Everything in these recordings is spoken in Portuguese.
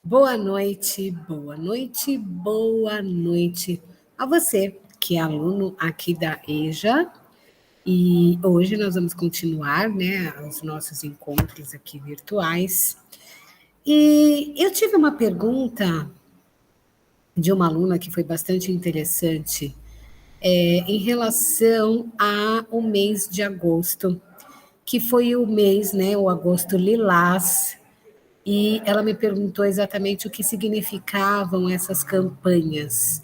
Boa noite, boa noite, boa noite a você que é aluno aqui da EJA. E hoje nós vamos continuar, né, os nossos encontros aqui virtuais. E eu tive uma pergunta de uma aluna que foi bastante interessante, em relação ao mês de agosto, que foi o mês, né, o agosto lilás. E ela me perguntou exatamente o que significavam essas campanhas,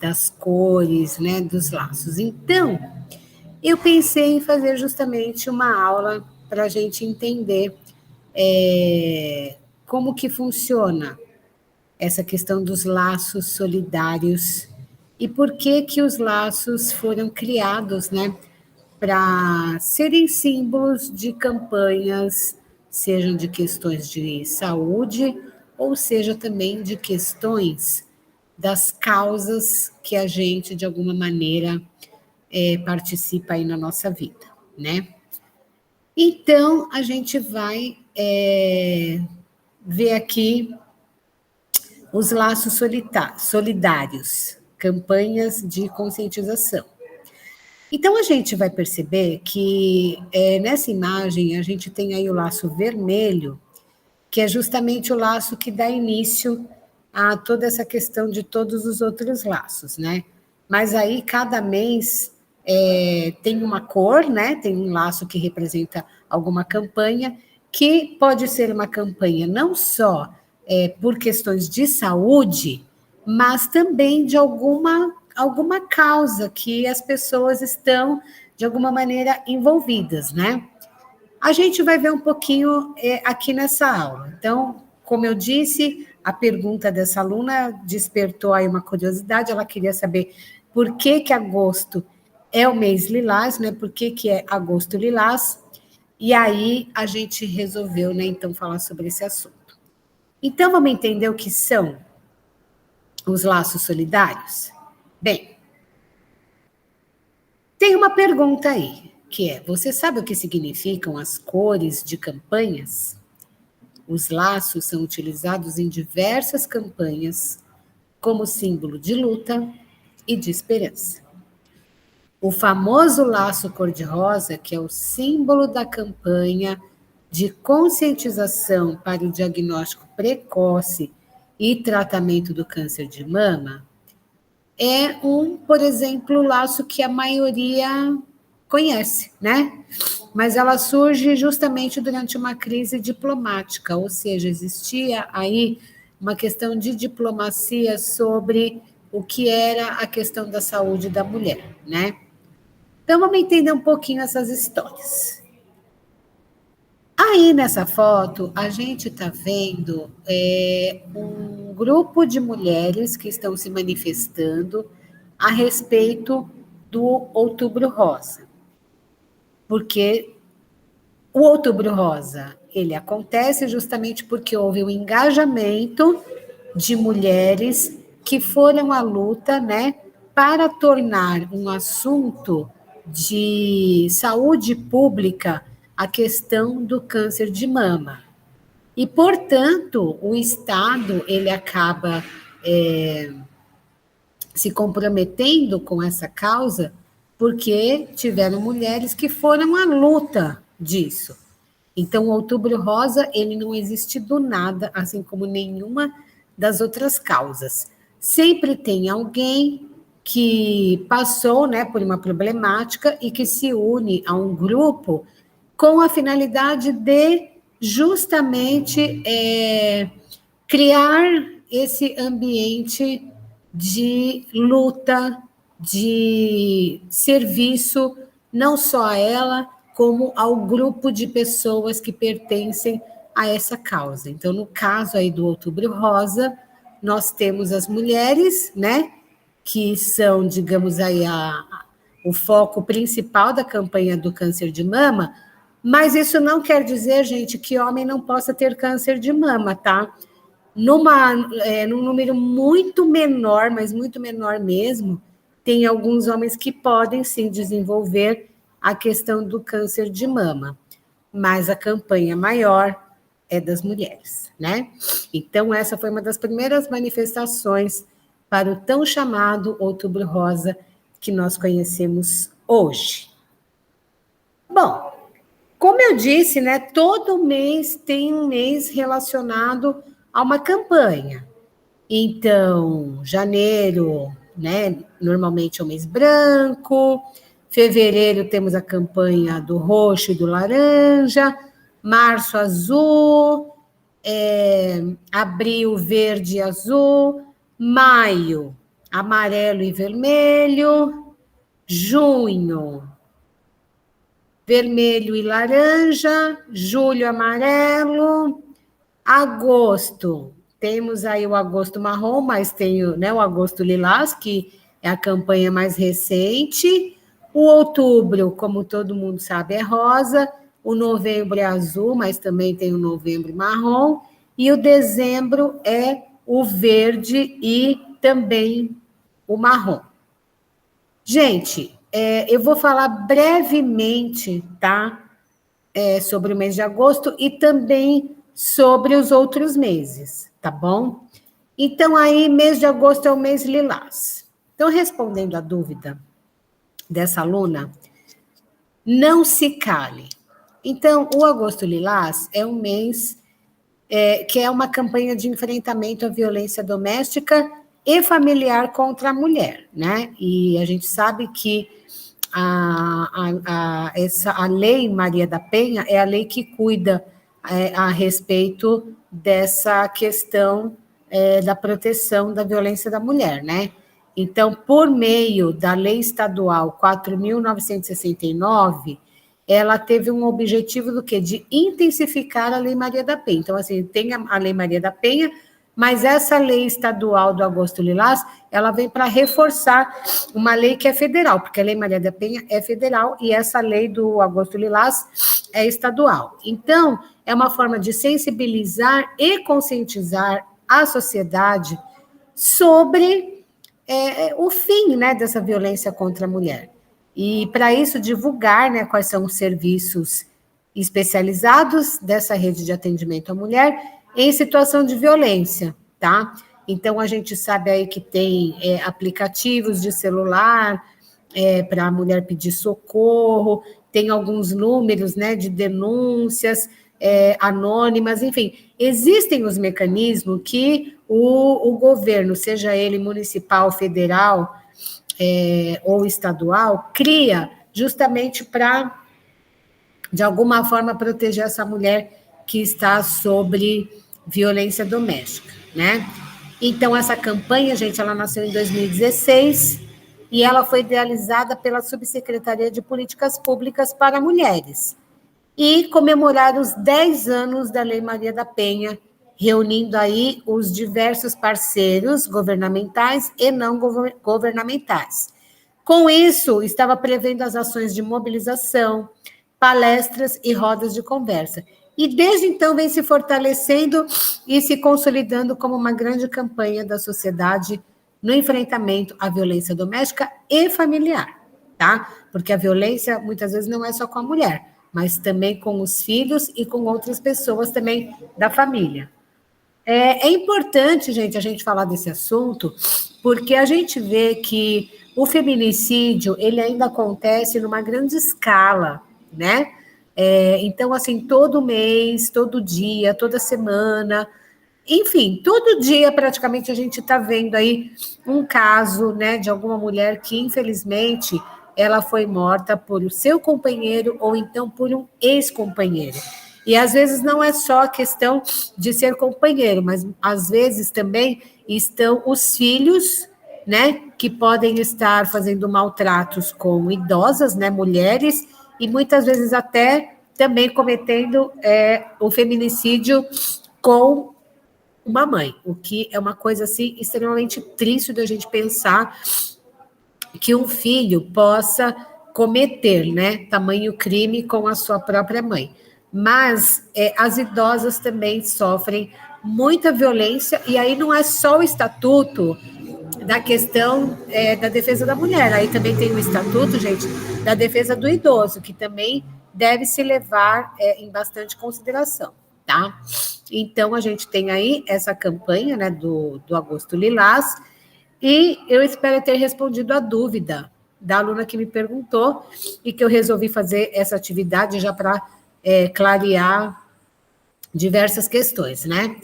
das cores, né, dos laços. Então, eu pensei em fazer justamente uma aula para a gente entender como que funciona essa questão dos laços solidários e por que que os laços foram criados, né, para serem símbolos de campanhas, sejam de questões de saúde, ou seja também de questões das causas que a gente, de alguma maneira, participa aí na nossa vida, né? Então, a gente vai ver aqui os laços solidários, campanhas de conscientização. Então, a gente vai perceber que nessa imagem a gente tem aí o laço vermelho, que é justamente o laço que dá início a toda essa questão de todos os outros laços, né? Mas aí cada mês tem uma cor, né? Tem um laço que representa alguma campanha, que pode ser uma campanha não só por questões de saúde, mas também de alguma causa que as pessoas estão, de alguma maneira, envolvidas, né? A gente vai ver um pouquinho aqui nessa aula. Então, como eu disse, a pergunta dessa aluna despertou aí uma curiosidade, ela queria saber por que que agosto é o mês lilás, né? Por que que é agosto lilás? E aí a gente resolveu, né, então, falar sobre esse assunto. Então, vamos entender o que são os laços solidários? Bem, tem uma pergunta aí, que é: você sabe o que significam as cores de campanhas? Os laços são utilizados em diversas campanhas como símbolo de luta e de esperança. O famoso laço cor-de-rosa, que é o símbolo da campanha de conscientização para o diagnóstico precoce e tratamento do câncer de mama, é por exemplo, laço que a maioria conhece, né? Mas ela surge justamente durante uma crise diplomática, ou seja, existia aí uma questão de diplomacia sobre o que era a questão da saúde da mulher, né? Então vamos entender um pouquinho essas histórias. Aí nessa foto a gente está vendo um grupo de mulheres que estão se manifestando a respeito do Outubro Rosa, porque o Outubro Rosa ele acontece justamente porque houve um engajamento de mulheres que foram à luta, né, para tornar um assunto de saúde pública a questão do câncer de mama. E, portanto, o Estado ele acaba se comprometendo com essa causa porque tiveram mulheres que foram à luta disso. Então, o Outubro Rosa ele não existe do nada, assim como nenhuma das outras causas. Sempre tem alguém que passou, né, por uma problemática e que se une a um grupo com a finalidade de justamente criar esse ambiente de luta, de serviço, não só a ela, como ao grupo de pessoas que pertencem a essa causa. Então, no caso aí do Outubro Rosa, nós temos as mulheres, né, que são, digamos aí, o foco principal da campanha do câncer de mama, mas isso não quer dizer, gente, que homem não possa ter câncer de mama, tá? Num número muito menor, mas muito menor mesmo, tem alguns homens que podem sim desenvolver a questão do câncer de mama. Mas a campanha maior é das mulheres, né? Então, essa foi uma das primeiras manifestações para o tão chamado Outubro Rosa que nós conhecemos hoje. Bom, como eu disse, né, todo mês tem um mês relacionado a uma campanha. Então, janeiro, né, normalmente é o mês branco, fevereiro temos a campanha do roxo e do laranja, março azul, abril verde e azul, maio amarelo e vermelho, junho vermelho e laranja, julho amarelo, agosto, temos aí o agosto marrom, mas tem, né, o agosto lilás, que é a campanha mais recente, o outubro, como todo mundo sabe, é rosa, o novembro é azul, mas também tem o novembro marrom, e o dezembro é o verde e também o marrom. Gente, eu vou falar brevemente, tá? Sobre o mês de agosto e também sobre os outros meses, tá bom? Então, aí, mês de agosto é o mês lilás. Então, respondendo a dúvida dessa aluna, não se cale. Então, o agosto lilás é um mês que é uma campanha de enfrentamento à violência doméstica e familiar contra a mulher, né? E a gente sabe que a Lei Maria da Penha é a lei que cuida a respeito dessa questão da proteção da violência da mulher, né? Então, por meio da Lei Estadual 4.969, ela teve um objetivo do quê? De intensificar a Lei Maria da Penha. Então, assim, tem a Lei Maria da Penha, mas essa lei estadual do Agosto Lilás, ela vem para reforçar uma lei que é federal, porque a Lei Maria da Penha é federal e essa lei do Agosto Lilás é estadual. Então, é uma forma de sensibilizar e conscientizar a sociedade sobre o fim, né, dessa violência contra a mulher. E, para isso, divulgar, né, quais são os serviços especializados dessa rede de atendimento à mulher em situação de violência, tá? Então, a gente sabe aí que tem aplicativos de celular para a mulher pedir socorro, tem alguns números, né, de denúncias anônimas, enfim, existem os mecanismos que o governo, seja ele municipal, federal ou estadual, cria justamente para, de alguma forma, proteger essa mulher que está sobre violência doméstica, né? Então, essa campanha, gente, ela nasceu em 2016 e ela foi idealizada pela Subsecretaria de Políticas Públicas para Mulheres e comemorar os 10 anos da Lei Maria da Penha, reunindo aí os diversos parceiros governamentais e não governamentais. Com isso, estava prevendo as ações de mobilização, palestras e rodas de conversa. E desde então vem se fortalecendo e se consolidando como uma grande campanha da sociedade no enfrentamento à violência doméstica e familiar, tá? Porque a violência muitas vezes não é só com a mulher, mas também com os filhos e com outras pessoas também da família. É importante, gente, a gente falar desse assunto, porque a gente vê que o feminicídio, ele ainda acontece numa grande escala, né? Então, assim, todo mês, todo dia, toda semana, enfim, todo dia praticamente a gente está vendo aí um caso, né, de alguma mulher que, infelizmente, ela foi morta por o seu companheiro ou então por um ex-companheiro. E às vezes não é só a questão de ser companheiro, mas às vezes também estão os filhos, né, que podem estar fazendo maltratos com idosas, né, mulheres, e muitas vezes até também cometendo o feminicídio com uma mãe, o que é uma coisa assim extremamente triste da gente pensar que um filho possa cometer, né, tamanho crime com a sua própria mãe. Mas as idosas também sofrem muita violência, e aí não é só o estatuto da questão da defesa da mulher, aí também tem o estatuto, gente, da defesa do idoso, que também deve se levar em bastante consideração. tá? Então, a gente tem aí essa campanha, né, do Agosto Lilás, e eu espero ter respondido a dúvida da aluna que me perguntou e que eu resolvi fazer essa atividade já para clarear diversas questões, né?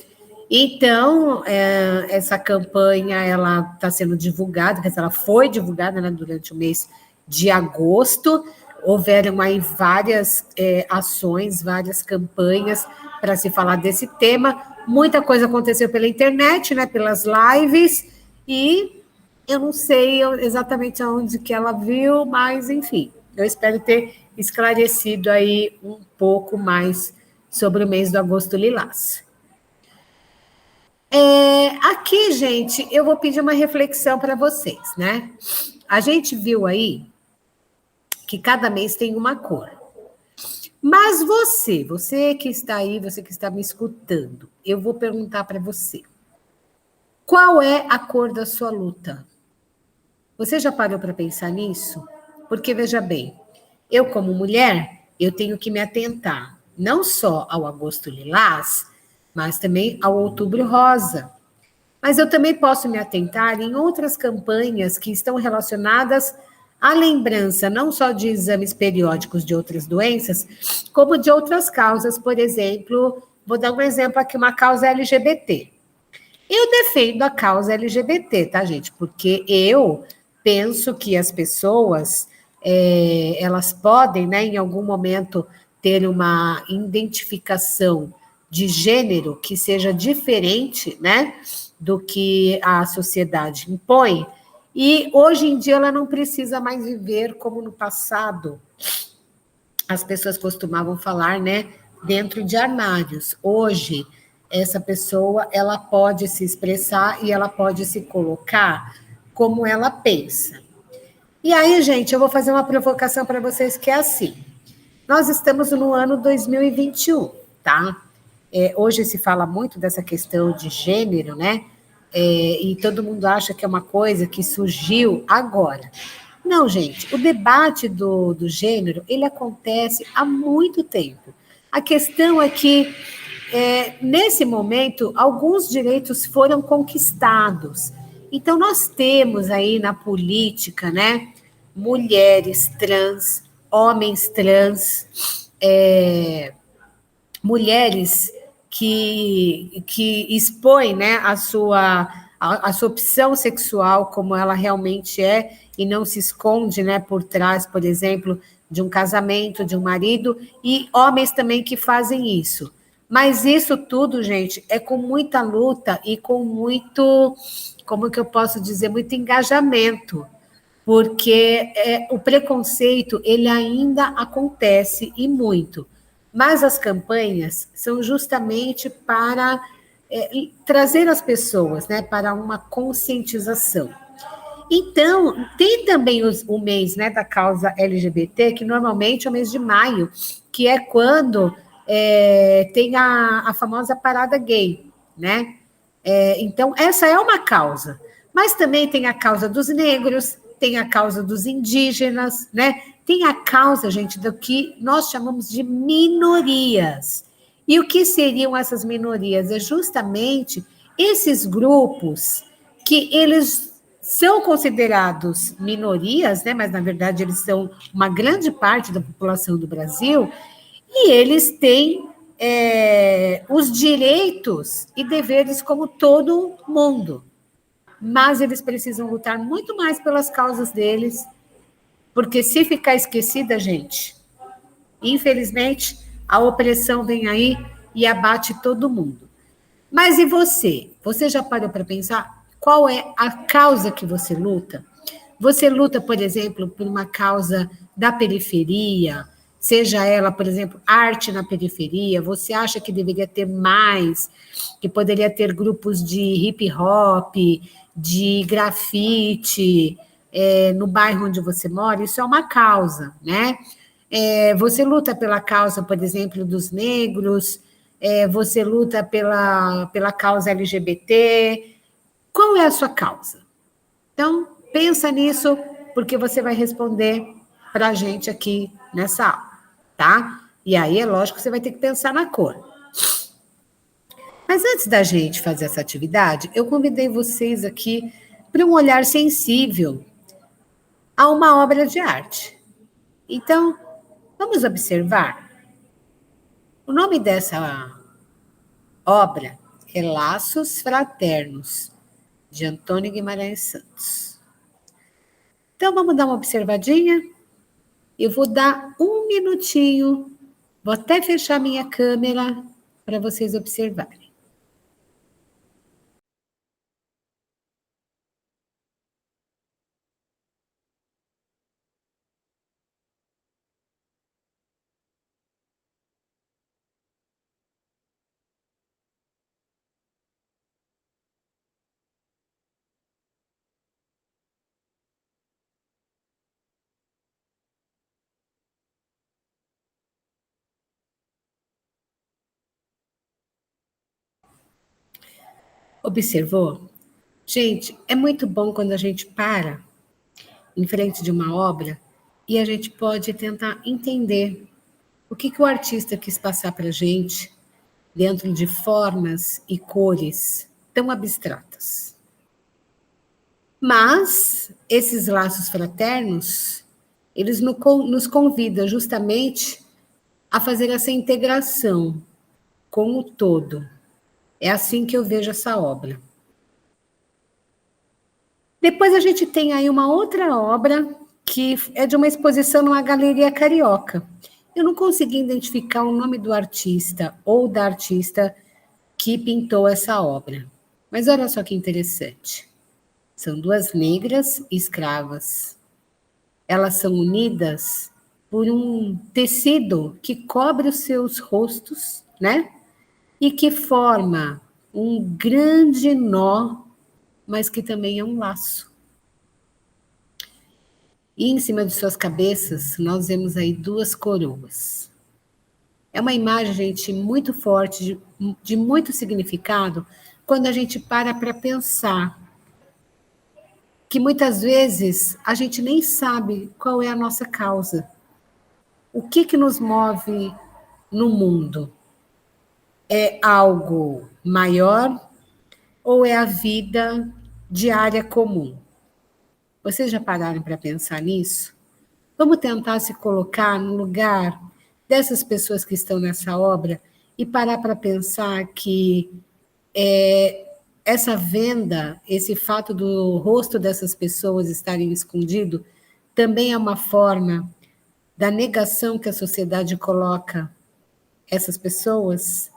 Então, essa campanha, ela está sendo divulgada, quer dizer, ela foi divulgada, né, durante o mês de agosto. Houveram aí várias ações, várias campanhas para se falar desse tema. Muita coisa aconteceu pela internet, né, pelas lives, e eu não sei exatamente aonde que ela viu, mas, enfim, eu espero ter esclarecido aí um pouco mais sobre o mês do Agosto Lilás. Aqui, gente, eu vou pedir uma reflexão para vocês, né? A gente viu aí que cada mês tem uma cor. Mas você que está aí, você que está me escutando, eu vou perguntar para você. Qual é a cor da sua luta? Você já parou para pensar nisso? Porque, veja bem, eu como mulher, eu tenho que me atentar não só ao Agosto Lilás, mas também ao Outubro Rosa. Mas eu também posso me atentar em outras campanhas que estão relacionadas à lembrança não só de exames periódicos de outras doenças, como de outras causas, por exemplo, vou dar um exemplo aqui, uma causa LGBT. Eu defendo a causa LGBT, tá, gente? Porque eu penso que as pessoas, elas podem, né, em algum momento, ter uma identificação de gênero que seja diferente, né, do que a sociedade impõe. E hoje em dia ela não precisa mais viver como no passado. As pessoas costumavam falar, né, dentro de armários. Hoje, essa pessoa, ela pode se expressar e ela pode se colocar como ela pensa. E aí, gente, eu vou fazer uma provocação para vocês que é assim. Nós estamos no ano 2021, tá? Hoje se fala muito dessa questão de gênero, né? E todo mundo acha que é uma coisa que surgiu agora. Não, gente, o debate do gênero, ele acontece há muito tempo. A questão é que, nesse momento, alguns direitos foram conquistados. Então, nós temos aí na política, né, mulheres trans, homens trans, mulheres que expõem, né, a sua opção sexual como ela realmente é e não se esconde, né, por trás, por exemplo, de um casamento, de um marido, e homens também que fazem isso. Mas isso tudo, gente, é com muita luta e com muito, como que eu posso dizer, muito engajamento, porque o preconceito, ele ainda acontece e muito. Mas as campanhas são justamente para trazer as pessoas, né, para uma conscientização. Então, tem também o mês, né, da causa LGBT, que normalmente é o mês de maio, que é quando tem a famosa parada gay, né? Então, essa é uma causa. Mas também tem a causa dos negros, tem a causa dos indígenas, né? Tem a causa, gente, do que nós chamamos de minorias. E o que seriam essas minorias? É justamente esses grupos que eles são considerados minorias, né? Mas na verdade eles são uma grande parte da população do Brasil, e eles têm os direitos e deveres como todo mundo. Mas eles precisam lutar muito mais pelas causas deles, porque se ficar esquecida, gente, infelizmente, a opressão vem aí e abate todo mundo. Mas e você? Você já parou para pensar qual é a causa que você luta? Você luta, por exemplo, por uma causa da periferia, seja ela, por exemplo, arte na periferia, você acha que deveria ter mais, que poderia ter grupos de hip hop, de grafite, no bairro onde você mora? Isso é uma causa, né? Você luta pela causa, por exemplo, dos negros, você luta pela causa LGBT. Qual é a sua causa? Então, pensa nisso, porque você vai responder para a gente aqui nessa aula, tá? E aí, é lógico que você vai ter que pensar na cor. Mas antes da gente fazer essa atividade, eu convidei vocês aqui para um olhar sensível a uma obra de arte. Então, vamos observar. O nome dessa obra é Laços Fraternos, de Antônio Guimarães Santos. Então, vamos dar uma observadinha? Eu vou dar um minutinho, vou até fechar minha câmera para vocês observarem. Observou? Gente, é muito bom quando a gente para em frente de uma obra e a gente pode tentar entender o que, que o artista quis passar para a gente dentro de formas e cores tão abstratas. Mas esses laços fraternos, eles nos convidam justamente a fazer essa integração com o todo. É assim que eu vejo essa obra. Depois a gente tem aí uma outra obra que é de uma exposição numa galeria carioca. Eu não consegui identificar o nome do artista ou da artista que pintou essa obra. Mas olha só que interessante. São duas negras escravas. Elas são unidas por um tecido que cobre os seus rostos, né? E que forma um grande nó, mas que também é um laço. E em cima de suas cabeças, nós vemos aí duas coroas. É uma imagem, gente, muito forte, de muito significado, quando a gente para pensar que muitas vezes a gente nem sabe qual é a nossa causa. O que que nos move no mundo? É algo maior ou é a vida diária comum? Vocês já pararam para pensar nisso? Vamos tentar se colocar no lugar dessas pessoas que estão nessa obra e parar para pensar que essa venda, esse fato do rosto dessas pessoas estarem escondido, também é uma forma da negação que a sociedade coloca essas pessoas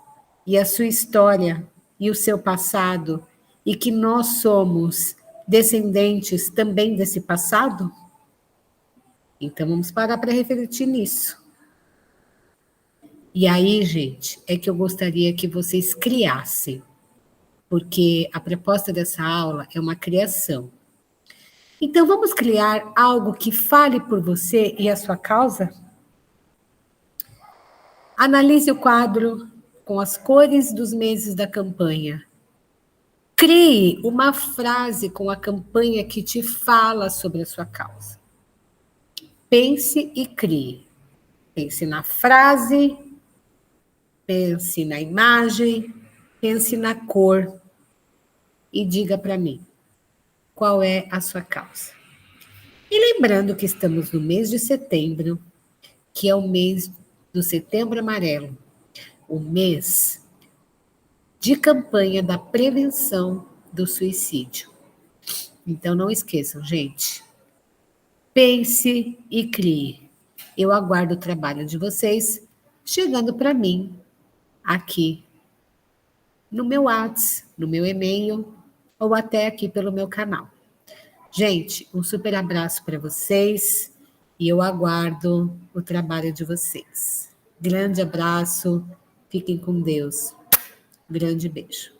e a sua história e o seu passado, e que nós somos descendentes também desse passado? Então vamos parar para refletir nisso. E aí, gente, é que eu gostaria que vocês criassem, porque a proposta dessa aula é uma criação. Então vamos criar algo que fale por você e a sua causa? Analise o quadro com as cores dos meses da campanha. Crie uma frase com a campanha que te fala sobre a sua causa. Pense e crie. Pense na frase, pense na imagem, pense na cor e diga para mim qual é a sua causa. E lembrando que estamos no mês de setembro, que é o mês do Setembro Amarelo, o mês de campanha da prevenção do suicídio. Então não esqueçam, gente. Pense e crie. Eu aguardo o trabalho de vocês chegando para mim aqui no meu WhatsApp, no meu e-mail ou até aqui pelo meu canal. Gente, um super abraço para vocês e eu aguardo o trabalho de vocês. Grande abraço, fiquem com Deus. Grande beijo.